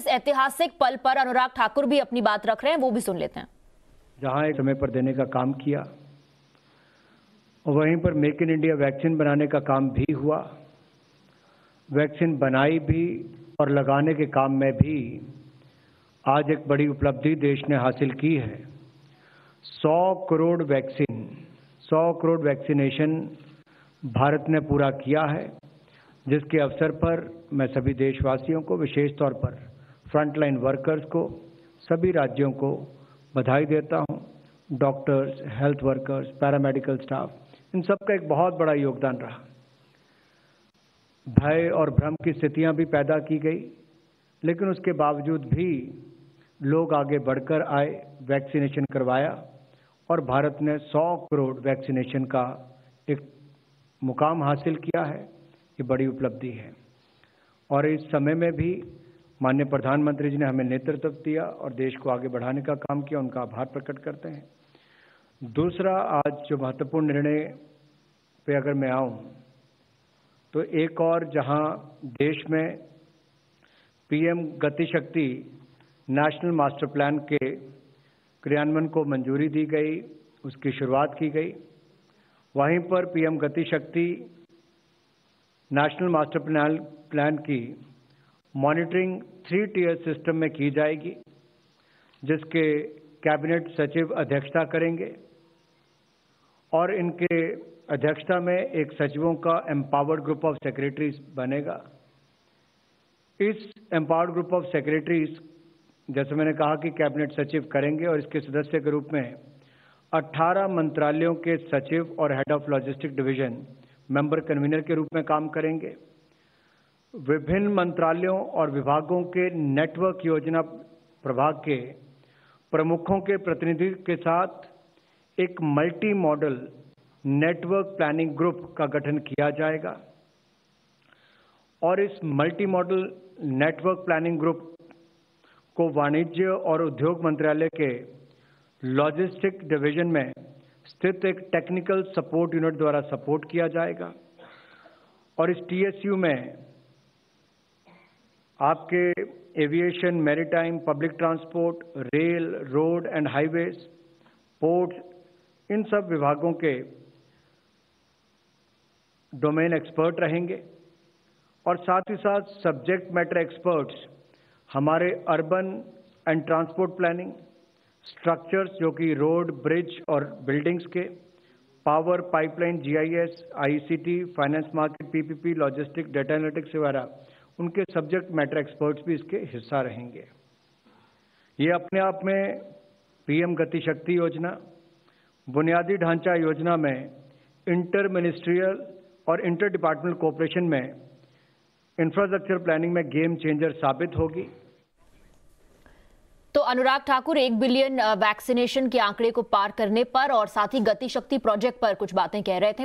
इस ऐतिहासिक पल पर अनुराग ठाकुर भी अपनी बात रख रहे हैं, वो भी सुन लेते हैं। जहां एक समय पर देने का काम किया और वहीं पर मेक इन इंडिया वैक्सीन बनाने का काम भी हुआ, वैक्सीन बनाई भी और लगाने के काम में भी आज एक बड़ी उपलब्धि देश ने हासिल की है। 100 करोड़ वैक्सीनेशन भारत ने पूरा किया है, जिसके अवसर पर मैं सभी देशवासियों को, विशेष तौर पर फ्रंटलाइन वर्कर्स को, सभी राज्यों को बधाई देता हूं। Doctors, health workers, paramedical staff, इन सबका एक बहुत बड़ा योगदान रहा। भय और भ्रम की स्थितियां भी पैदा की गई, लेकिन उसके बावजूद भी लोग आगे बढ़कर आए, वैक्सीनेशन करवाया और भारत ने 100 करोड़ वैक्सीनेशन का एक मुकाम हासिल किया है। ये बड़ी उपलब्धि है और इस समय में भी माननीय प्रधानमंत्री जी ने हमें नेतृत्व दिया और देश को आगे बढ़ाने का काम किया, उनका आभार प्रकट करते हैं। दूसरा, आज जो महत्वपूर्ण निर्णय पे अगर मैं आऊं तो एक और जहां देश में पीएम गति शक्ति नेशनल मास्टर प्लान के क्रियान्वयन को मंजूरी दी गई, उसकी शुरुआत की गई, वहीं पर पीएम गति शक्ति नेशनल मास्टर प्लान की मॉनिटरिंग 3 टियर सिस्टम में की जाएगी, जिसके कैबिनेट सचिव अध्यक्षता करेंगे और इनके अध्यक्षता में एक सचिवों का एम्पावर्ड ग्रुप ऑफ सेक्रेटरीज बनेगा। इस एम्पावर्ड ग्रुप ऑफ सेक्रेटरीज, जैसे मैंने कहा कि कैबिनेट सचिव करेंगे और इसके सदस्य के रूप में 18 मंत्रालयों के सचिव और head of logistic division member convener के रूप में काम करेंगे। विभिन्न मंत्रालयों और विभागों के नेटवर्क योजना प्रभाग के प्रमुखों के प्रतिनिधि के साथ एक multi modal network planning group का गठन किया जाएगा और इस multi modal network planning group को वाणिज्य और उद्योग मंत्रालय के लॉजिस्टिक डिवीजन में स्थित एक टेक्निकल सपोर्ट यूनिट द्वारा सपोर्ट किया जाएगा और इस टीएसयू में आपके aviation, maritime, public transport, rail, road and highways, ports, इन सब विभागों के डोमेन एक्सपर्ट रहेंगे और साथ ही साथ सब्जेक्ट मैटर एक्सपर्ट्स हमारे urban and transport planning, structures जो कि रोड, ब्रिज और बिल्डिंग्स के, power, pipeline, GIS, ICT, finance market, PPP, logistic, data analytics वगैरह, उनके सब्जेक्ट मैटर एक्सपर्ट्स भी इसके हिस्सा रहेंगे। ये अपने आप में पीएम गति शक्ति योजना बुनियादी ढांचा योजना में इंटर मिनिस्ट्रियल और इंटर डिपार्टमेंटल कोऑपरेशन में इंफ्रास्ट्रक्चर प्लानिंग में गेम चेंजर साबित होगी। तो अनुराग ठाकुर 1 बिलियन वैक्सीनेशन के आंकड़े को पार करने पर और साथ ही गति शक्ति प्रोजेक्ट पर कुछ बातें कह रहे थे।